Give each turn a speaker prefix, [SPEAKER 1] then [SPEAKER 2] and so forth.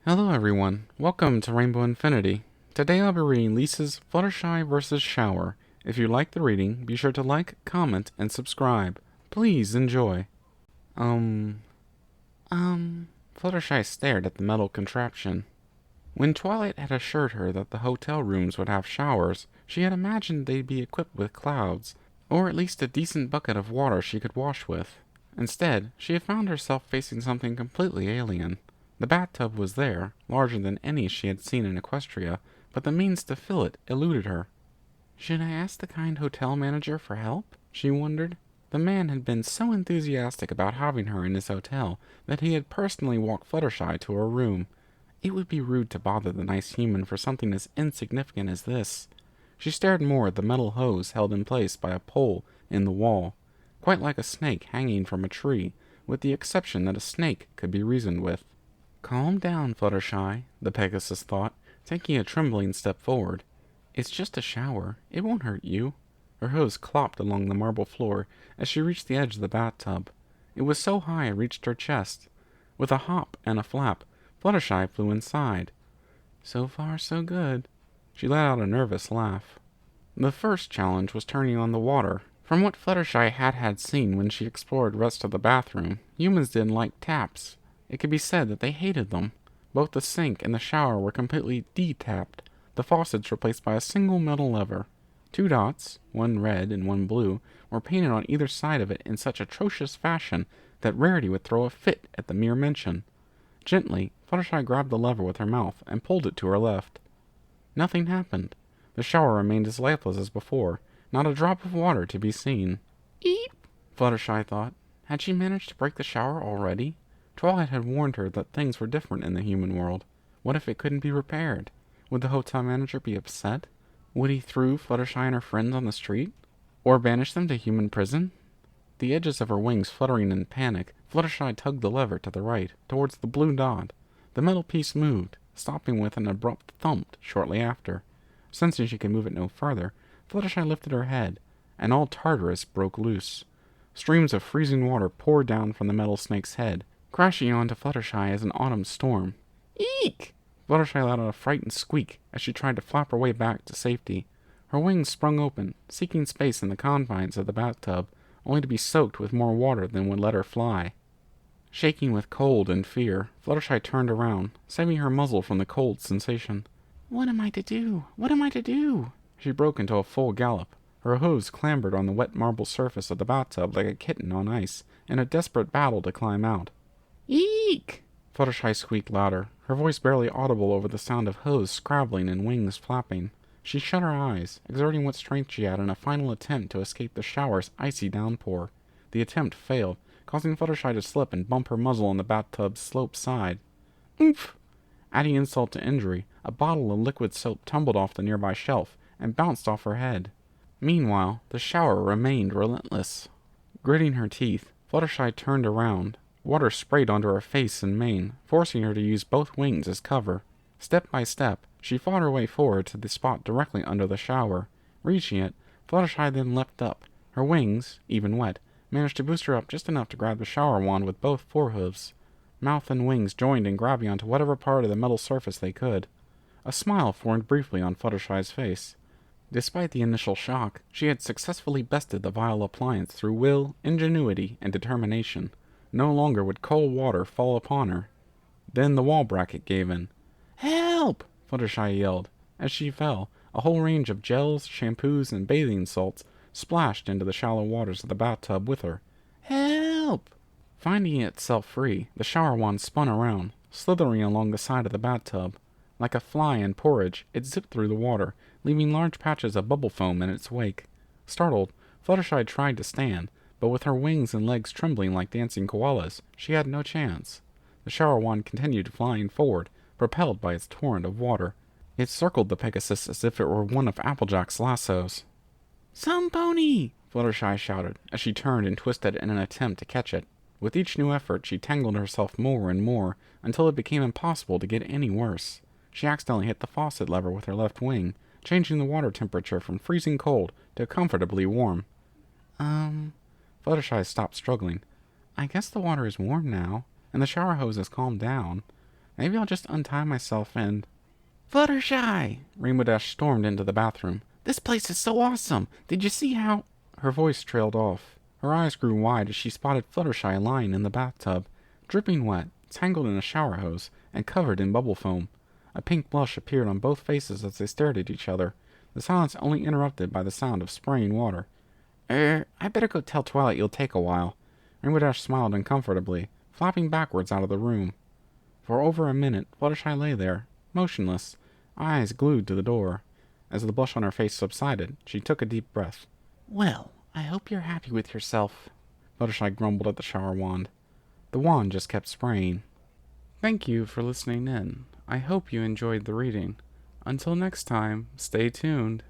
[SPEAKER 1] Hello everyone, welcome to Rainbow Infinity. Today I'll be reading Lisa's Fluttershy vs. Shower. If you like the reading, be sure to like, comment, and subscribe. Please enjoy. Um, Fluttershy stared at the metal contraption. When Twilight had assured her that the hotel rooms would have showers, she had imagined they'd be equipped with clouds, or at least a decent bucket of water she could wash with. Instead, she had found herself facing something completely alien. The bathtub was there, larger than any she had seen in Equestria, but the means to fill it eluded her. Should I ask the kind hotel manager for help? She wondered. The man had been so enthusiastic about having her in his hotel that he had personally walked Fluttershy to her room. It would be rude to bother the nice human for something as insignificant as this. She stared more at the metal hose held in place by a pole in the wall, quite like a snake hanging from a tree, with the exception that a snake could be reasoned with. Calm down, Fluttershy, the Pegasus thought, taking a trembling step forward. It's just a shower. It won't hurt you. Her hose clopped along the marble floor as she reached the edge of the bathtub. It was so high it reached her chest. With a hop and a flap, Fluttershy flew inside. So far, so good. She let out a nervous laugh. The first challenge was turning on the water. From what Fluttershy had seen when she explored the rest of the bathroom, humans didn't like taps. It could be said that they hated them. Both the sink and the shower were completely de-tapped, the faucets replaced by a single metal lever. Two dots, one red and one blue, were painted on either side of it in such atrocious fashion that Rarity would throw a fit at the mere mention. Gently, Fluttershy grabbed the lever with her mouth and pulled it to her left. Nothing happened. The shower remained as lifeless as before, not a drop of water to be seen. Eep! Fluttershy thought. Had she managed to break the shower already? Twilight had warned her that things were different in the human world. What if it couldn't be repaired? Would the hotel manager be upset? Would he throw Fluttershy and her friends on the street? Or banish them to human prison? The edges of her wings fluttering in panic, Fluttershy tugged the lever to the right, towards the blue dot. The metal piece moved, stopping with an abrupt thump shortly after. Sensing she could move it no further, Fluttershy lifted her head, and all Tartarus broke loose. Streams of freezing water poured down from the metal snake's head, crashing onto Fluttershy as an autumn storm. Eek! Fluttershy let out a frightened squeak as she tried to flap her way back to safety. Her wings sprung open, seeking space in the confines of the bathtub, only to be soaked with more water than would let her fly. Shaking with cold and fear, Fluttershy turned around, saving her muzzle from the cold sensation. What am I to do? What am I to do? She broke into a full gallop. Her hose clambered on the wet marble surface of the bathtub like a kitten on ice, in a desperate battle to climb out. Eek! Fluttershy squeaked louder, her voice barely audible over the sound of hose scrabbling and wings flapping. She shut her eyes, exerting what strength she had in a final attempt to escape the shower's icy downpour. The attempt failed, causing Fluttershy to slip and bump her muzzle on the bathtub's sloped side. Oomph! Adding insult to injury, a bottle of liquid soap tumbled off the nearby shelf and bounced off her head. Meanwhile, the shower remained relentless. Gritting her teeth, Fluttershy turned around. Water sprayed onto her face and mane, forcing her to use both wings as cover. Step by step, she fought her way forward to the spot directly under the shower. Reaching it, Fluttershy then leapt up. Her wings, even wet, managed to boost her up just enough to grab the shower wand with both forehooves. Mouth and wings joined in grabbing onto whatever part of the metal surface they could. A smile formed briefly on Fluttershy's face. Despite the initial shock, she had successfully bested the vile appliance through will, ingenuity, and determination. No longer would cold water fall upon her. Then the wall bracket gave in. Help! Fluttershy yelled. As she fell, a whole range of gels, shampoos, and bathing salts splashed into the shallow waters of the bathtub with her. Help! Finding itself free, the shower wand spun around, slithering along the side of the bathtub. Like a fly in porridge, it zipped through the water, leaving large patches of bubble foam in its wake. Startled, Fluttershy tried to stand, but with her wings and legs trembling like dancing koalas, she had no chance. The shower wand continued flying forward, propelled by its torrent of water. It circled the Pegasus as if it were one of Applejack's lassos. Some pony! Fluttershy shouted, as she turned and twisted in an attempt to catch it. With each new effort, she tangled herself more and more, until it became impossible to get any worse. She accidentally hit the faucet lever with her left wing, changing the water temperature from freezing cold to comfortably warm. Fluttershy stopped struggling. I guess the water is warm now, and the shower hose has calmed down. Maybe I'll just untie myself and... Fluttershy! Rainbow Dash stormed into the bathroom. This place is so awesome! Did you see how... Her voice trailed off. Her eyes grew wide as she spotted Fluttershy lying in the bathtub, dripping wet, tangled in a shower hose, and covered in bubble foam. A pink blush appeared on both faces as they stared at each other, the silence only interrupted by the sound of spraying water. I better go tell Twilight you'll take a while. Rainbow Dash smiled uncomfortably, flopping backwards out of the room. For over a minute, Fluttershy lay there, motionless, eyes glued to the door. As the blush on her face subsided, she took a deep breath. Well, I hope you're happy with yourself, Fluttershy grumbled at the shower wand. The wand just kept spraying. Thank you for listening in. I hope you enjoyed the reading. Until next time, stay tuned.